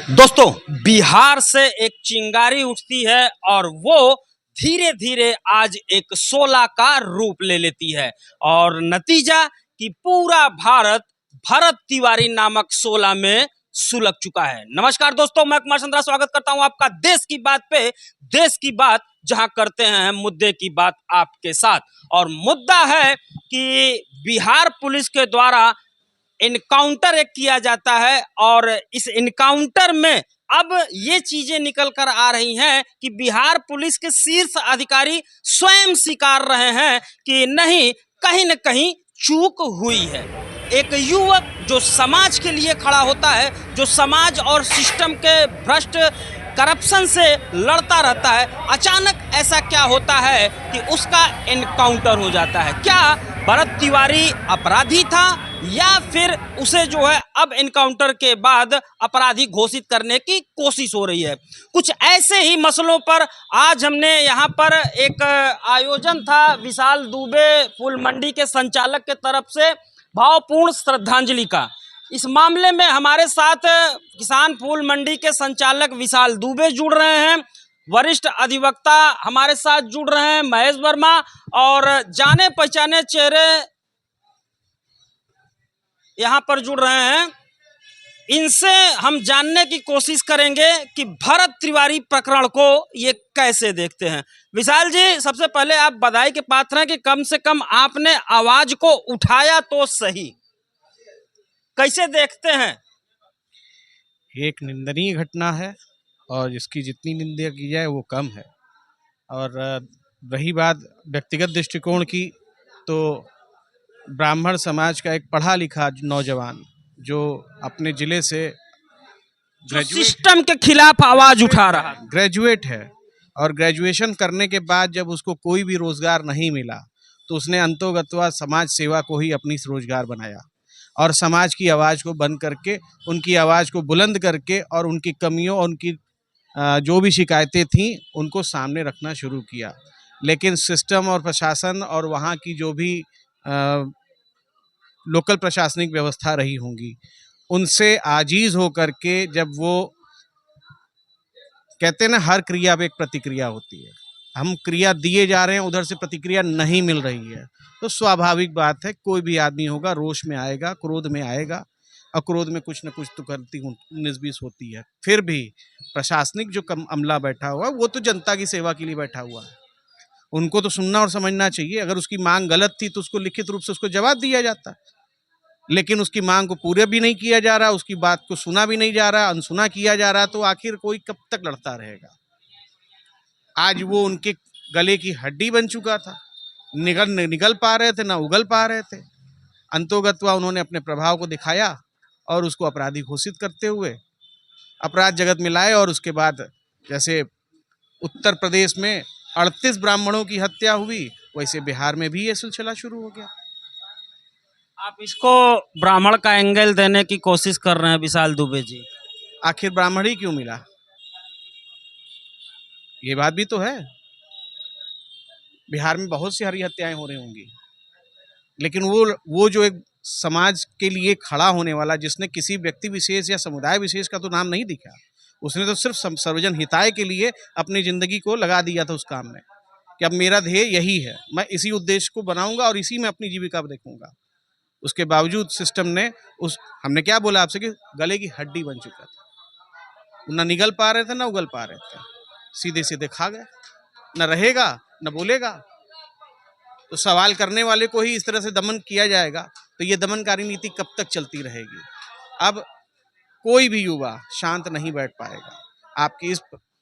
दोस्तों, बिहार से एक चिंगारी उठती है और वो धीरे धीरे आज एक शोला का रूप ले लेती है और नतीजा कि पूरा भारत भरत तिवारी नामक शोला में सुलग चुका है। नमस्कार दोस्तों, मैं कुमार चंद्रा स्वागत करता हूं आपका देश की बात पे। देश की बात जहां करते हैं मुद्दे की बात आपके साथ, और मुद्दा है कि बिहार पुलिस के द्वारा इनकाउंटर एक किया जाता है और इस इनकाउंटर में अब ये चीजें निकल कर आ रही हैं कि बिहार पुलिस के शीर्ष अधिकारी स्वयं स्वीकार रहे हैं कि नहीं, कहीं न कहीं चूक हुई है। एक युवक जो समाज के लिए खड़ा होता है, जो समाज और सिस्टम के भ्रष्ट करप्शन से लड़ता रहता है, अचानक ऐसा क्या होता है कि उसका एनकाउंटर हो जाता है। क्या भरत तिवारी अपराधी था या फिर उसे जो है अब एनकाउंटर के बाद अपराधी घोषित करने की कोशिश हो रही है। कुछ ऐसे ही मसलों पर आज हमने यहाँ पर एक आयोजन था विशाल दुबे फूल मंडी के संचालक के तरफ से भावपूर्ण श्रद्धांजलि का। इस मामले में हमारे साथ किसान फूल मंडी के संचालक विशाल दुबे जुड़ रहे हैं, वरिष्ठ अधिवक्ता हमारे साथ जुड़ रहे हैं महेश वर्मा, और जाने पहचाने चेहरे यहाँ पर जुड़ रहे हैं। इनसे हम जानने की कोशिश करेंगे कि भरत तिवारी प्रकरण को ये कैसे देखते हैं। विशाल जी, सबसे पहले आप बधाई के पात्र हैं कि कम से कम आपने आवाज को उठाया तो सही। कैसे देखते हैं? एक निंदनीय घटना है और इसकी जितनी निंदा की जाए वो कम है। और रही बात व्यक्तिगत दृष्टिकोण की, तो ब्राह्मण समाज का एक पढ़ा लिखा नौजवान जो अपने जिले से सिस्टम के खिलाफ आवाज उठा रहा, ग्रेजुएट है, और ग्रेजुएशन करने के बाद जब उसको कोई भी रोजगार नहीं मिला तो उसने अंतोगत्वा समाज सेवा को ही अपनी रोजगार बनाया और समाज की आवाज़ को बंद करके, उनकी आवाज़ को बुलंद करके और उनकी कमियों और उनकी जो भी शिकायतें थीं उनको सामने रखना शुरू किया। लेकिन सिस्टम और प्रशासन और वहाँ की जो भी लोकल प्रशासनिक व्यवस्था रही होंगी, उनसे आजीज होकर के, जब वो कहते हैं ना हर क्रिया पे एक प्रतिक्रिया होती है, हम क्रिया दिए जा रहे हैं, उधर से प्रतिक्रिया नहीं मिल रही है, तो स्वाभाविक बात है कोई भी आदमी होगा रोष में आएगा, क्रोध में आएगा, और क्रोध में कुछ न कुछ तो करती 19-20 होती है। फिर भी प्रशासनिक जो अमला बैठा हुआ है वो तो जनता की सेवा के लिए बैठा हुआ है, उनको तो सुनना और समझना चाहिए। अगर उसकी मांग गलत थी तो उसको लिखित रूप से उसको जवाब दिया जाता, लेकिन उसकी मांग को पूरा भी नहीं किया जा रहा, उसकी बात को सुना भी नहीं जा रहा, अनसुना किया जा रहा, तो आखिर कोई कब तक लड़ता रहेगा। आज वो उनके गले की हड्डी बन चुका था, निगल पा रहे थे ना उगल पा रहे थे। अंतोगत्वा उन्होंने अपने प्रभाव को दिखाया और उसको अपराधी घोषित करते हुए अपराध जगत में लाए। और उसके बाद जैसे उत्तर प्रदेश में 38 ब्राह्मणों की हत्या हुई, वैसे बिहार में भी ये सिलसिला शुरू हो गया। आप इसको ब्राह्मण का एंगल देने की कोशिश कर रहे हैं विशाल दुबे जी। आखिर ब्राह्मण ही क्यों मिला, ये बात भी तो है। बिहार में बहुत सी हरी हत्याएं हो रही होंगी, लेकिन वो जो एक समाज के लिए खड़ा होने वाला, जिसने किसी व्यक्ति विशेष या समुदाय विशेष का तो नाम नहीं दिखा, उसने तो सिर्फ सर्वजन हिताय के लिए अपनी जिंदगी को लगा दिया था उस काम में कि अब मेरा ध्येय यही है, मैं इसी उद्देश्य को बनाऊंगा और इसी में अपनी जीविका देखूंगा। उसके बावजूद सिस्टम ने हमने क्या बोला आपसे कि गले की हड्डी बन चुका था, ना निगल पा रहे थे ना उगल पा रहे थे, सीधे सीधे खा गए, न रहेगा न बोलेगा। तो सवाल करने वाले को ही इस तरह से दमन किया जाएगा तो ये दमनकारी नीति कब तक चलती रहेगी। अब कोई भी युवा शांत नहीं बैठ पाएगा। आपकी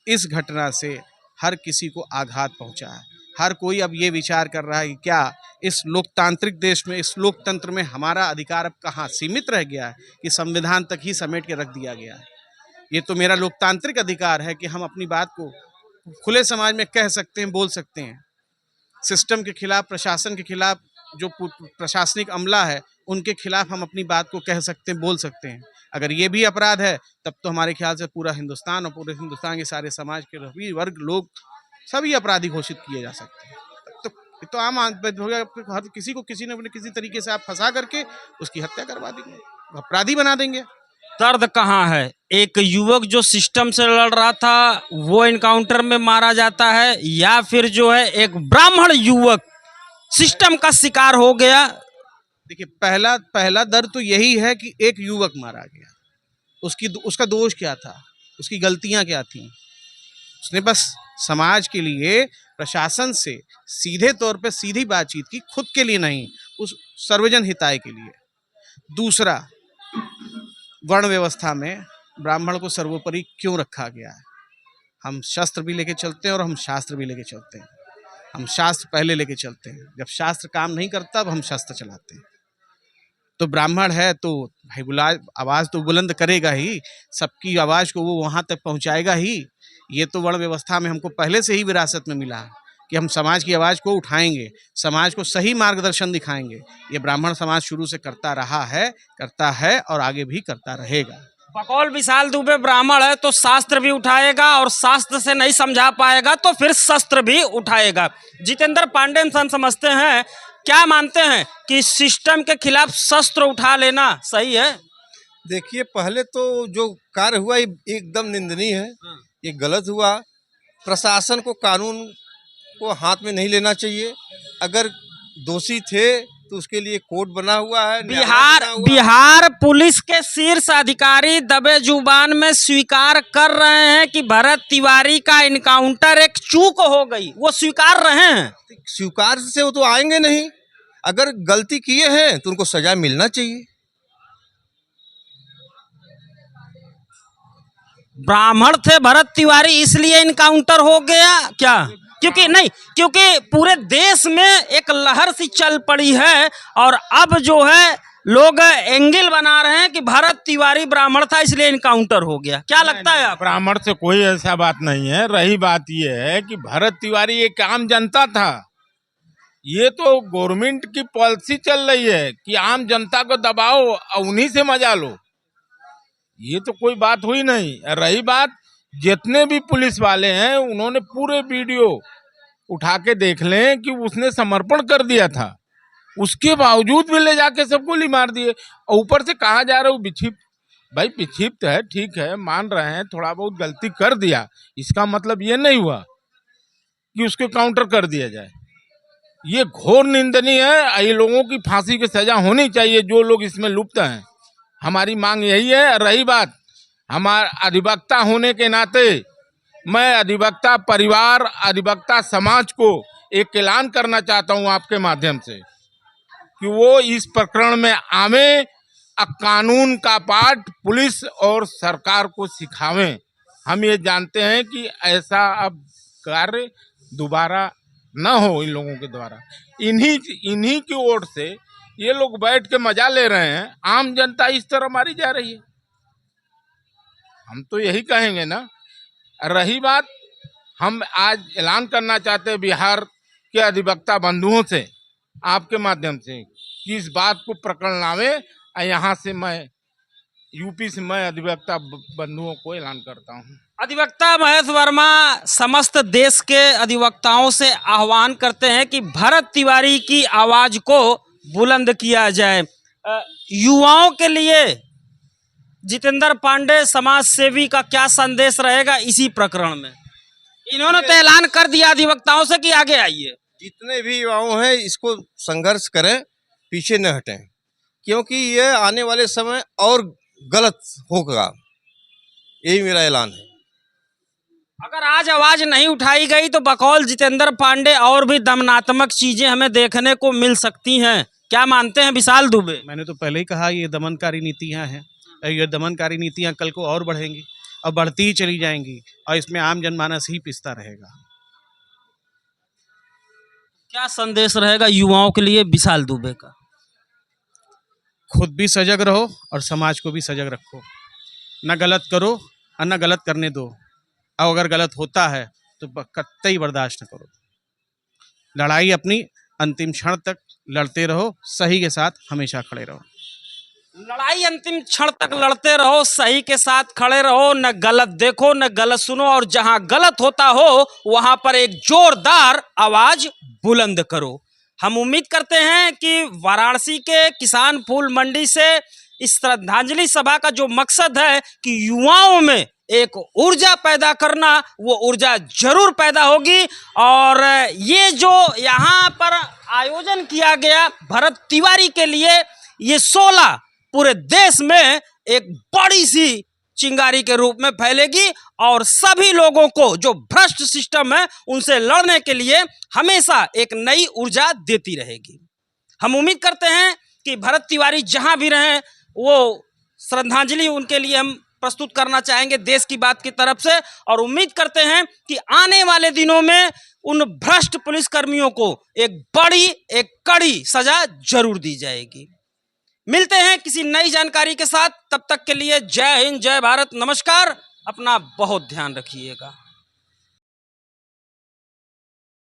इस घटना से हर किसी को आघात पहुंचा है। हर कोई अब ये विचार कर रहा है कि क्या इस लोकतांत्रिक देश में, इस लोकतंत्र में हमारा अधिकार अब कहाँ सीमित रह गया है कि संविधान तक ही समेट के रख दिया गया है। ये तो मेरा लोकतांत्रिक अधिकार है कि हम अपनी बात को खुले समाज में कह सकते हैं, बोल सकते हैं। सिस्टम के खिलाफ, प्रशासन के खिलाफ, जो प्रशासनिक अमला है उनके खिलाफ हम अपनी बात को कह सकते हैं, बोल सकते हैं। अगर ये भी अपराध है तब तो हमारे ख्याल से पूरा हिंदुस्तान और पूरे हिंदुस्तान के सारे समाज के सभी वर्ग लोग सभी अपराधी घोषित किए जा सकते हैं। तो आम हो गया, हर किसी को किसी न किसी तरीके से आप फंसा करके उसकी हत्या करवा देंगे, अपराधी बना देंगे। दर्द कहाँ है? एक युवक जो सिस्टम से लड़ रहा था वो इनकाउंटर में मारा जाता है, या फिर जो है एक ब्राह्मण युवक सिस्टम का शिकार हो गया? देखिए, पहला पहला दर्द तो यही है कि एक युवक मारा गया। उसका दोष क्या था, उसकी गलतियां क्या थी? उसने बस समाज के लिए प्रशासन से सीधे तौर पे सीधी बातचीत की, खुद के लिए नहीं, उस सर्वजन हिताय के लिए। दूसरा, वर्ण व्यवस्था में ब्राह्मण को सर्वोपरि क्यों रखा गया है? हम शस्त्र भी लेके चलते हैं और हम शास्त्र भी लेके चलते हैं। हम शास्त्र पहले लेके चलते हैं, जब शास्त्र काम नहीं करता तब हम शस्त्र चलाते हैं। तो ब्राह्मण है तो भाई आवाज़ तो बुलंद करेगा ही, सबकी आवाज़ को वो वहाँ तक पहुँचाएगा ही। ये तो वर्ण व्यवस्था में हमको पहले से ही विरासत में मिला है कि हम समाज की आवाज़ को उठाएंगे, समाज को सही मार्गदर्शन दिखाएंगे। ये ब्राह्मण समाज शुरू से करता रहा है, करता है और आगे भी करता रहेगा। बकौल विशाल दुबे ब्राह्मण है तो शास्त्र भी उठाएगा, और शास्त्र से नहीं समझा पाएगा तो फिर शस्त्र भी उठाएगा। जितेंद्र पांडे हम समझते हैं, क्या मानते हैं कि सिस्टम के खिलाफ शस्त्र उठा लेना सही है? देखिए, पहले तो जो कार्य हुआ ये एकदम निंदनीय है, ये गलत हुआ। प्रशासन को कानून को हाथ में नहीं लेना चाहिए। अगर दोषी थे तो उसके लिए कोर्ट बना हुआ है, न्यायालय बना हुआ है। बिहार पुलिस के शीर्ष अधिकारी दबे जुबान में स्वीकार कर रहे हैं कि भरत तिवारी का इनकाउंटर एक चूक हो गई, वो स्वीकार रहे हैं। स्वीकार से वो तो आएंगे नहीं। अगर गलती किए हैं तो उनको सजा मिलना चाहिए। ब्राह्मण थे भरत तिवारी इसलिए इनकाउंटर हो गया क्या? क्योंकि पूरे देश में एक लहर सी चल पड़ी है, और अब जो है लोग एंगल बना रहे हैं कि भरत तिवारी ब्राह्मण था इसलिए इनकाउंटर हो गया। क्या लगता है आप? ब्राह्मण से कोई ऐसा बात नहीं है। रही बात ये है कि भरत तिवारी एक आम जनता था। ये तो गवर्नमेंट की पॉलिसी चल रही है कि आम जनता को दबाओ और उन्हीं से मजा लो। ये तो कोई बात हुई नहीं। रही बात, जितने भी पुलिस वाले हैं उन्होंने पूरे वीडियो उठा के देख लें कि उसने समर्पण कर दिया था, उसके बावजूद भी ले जाके सब गोली मार दिए। और ऊपर से कहा जा रहा है वो विक्षिप्त। भाई विक्षिप्त है, ठीक है, मान रहे हैं थोड़ा बहुत गलती कर दिया, इसका मतलब ये नहीं हुआ कि उसको काउंटर कर दिया जाए। ये घोर निंदनीय है। ये लोगों की फांसी की सजा होनी चाहिए जो लोग इसमें लुप्त हैं। हमारी मांग यही है। रही बात हमारा अधिवक्ता होने के नाते, मैं अधिवक्ता परिवार, अधिवक्ता समाज को एक ऐलान करना चाहता हूं आपके माध्यम से कि वो इस प्रकरण में आवे, कानून का पाठ पुलिस और सरकार को सिखावें। हम ये जानते हैं कि ऐसा अब कार्य दोबारा न हो इन लोगों के द्वारा। इन्हीं की ओर से ये लोग बैठ के मजा ले रहे हैं, आम जनता इस तरह मारी जा रही है। हम तो यही कहेंगे ना। रही बात, हम आज ऐलान करना चाहते हैं बिहार के अधिवक्ता बंधुओं से आपके माध्यम से कि इस बात को प्रकरण लावे। यहाँ से मैं यूपी से मैं अधिवक्ता बंधुओं को ऐलान करता हूँ। अधिवक्ता महेश वर्मा समस्त देश के अधिवक्ताओं से आह्वान करते हैं कि भरत तिवारी की आवाज को बुलंद किया जाए। युवाओं के लिए जितेंद्र पांडे समाज सेवी का क्या संदेश रहेगा इसी प्रकरण में? इन्होंने तो ऐलान कर दिया अधिवक्ताओं से कि आगे आइए। जितने भी युवाओं हैं इसको संघर्ष करें, पीछे न हटें, क्योंकि ये आने वाले समय और गलत होगा। यही मेरा ऐलान है। अगर आज आवाज नहीं उठाई गई तो बकौल जितेंद्र पांडे और भी दमनात्मक चीजें हमें देखने को मिल सकती हैं। क्या मानते हैं विशाल दुबे? मैंने तो पहले ही कहा, ये दमनकारी नीतियां हैं। ये दमनकारी नीतियां कल को और बढ़ेंगी और बढ़ती ही चली जाएंगी, और इसमें आम जनमानस ही पिसता रहेगा। क्या संदेश रहेगा युवाओं के लिए विशाल दुबे का? खुद भी सजग रहो और समाज को भी सजग रखो। न गलत करो और न गलत करने दो, और अगर गलत होता है तो कतई बर्दाश्त न करो। लड़ाई अपनी अंतिम क्षण तक लड़ते रहो, सही के साथ हमेशा खड़े रहो। लड़ाई अंतिम क्षण तक लड़ते रहो, सही के साथ खड़े रहो, न गलत देखो न गलत सुनो, और जहां गलत होता हो वहां पर एक जोरदार आवाज बुलंद करो। हम उम्मीद करते हैं कि वाराणसी के किसान फूल मंडी से इस श्रद्धांजलि सभा का जो मकसद है कि युवाओं में एक ऊर्जा पैदा करना, वो ऊर्जा जरूर पैदा होगी। और ये जो यहाँ पर आयोजन किया गया भरत तिवारी के लिए, ये 16 पूरे देश में एक बड़ी सी चिंगारी के रूप में फैलेगी और सभी लोगों को जो भ्रष्ट सिस्टम है उनसे लड़ने के लिए हमेशा एक नई ऊर्जा देती रहेगी। हम उम्मीद करते हैं कि भरत तिवारी जहां भी रहें, वो श्रद्धांजलि उनके लिए हम प्रस्तुत करना चाहेंगे देश की बात की तरफ से, और उम्मीद करते हैं कि आने वाले दिनों में उन भ्रष्ट पुलिसकर्मियों को एक कड़ी सजा जरूर दी जाएगी। मिलते हैं किसी नई जानकारी के साथ, तब तक के लिए जय हिंद, जय भारत, नमस्कार। अपना बहुत ध्यान रखिएगा।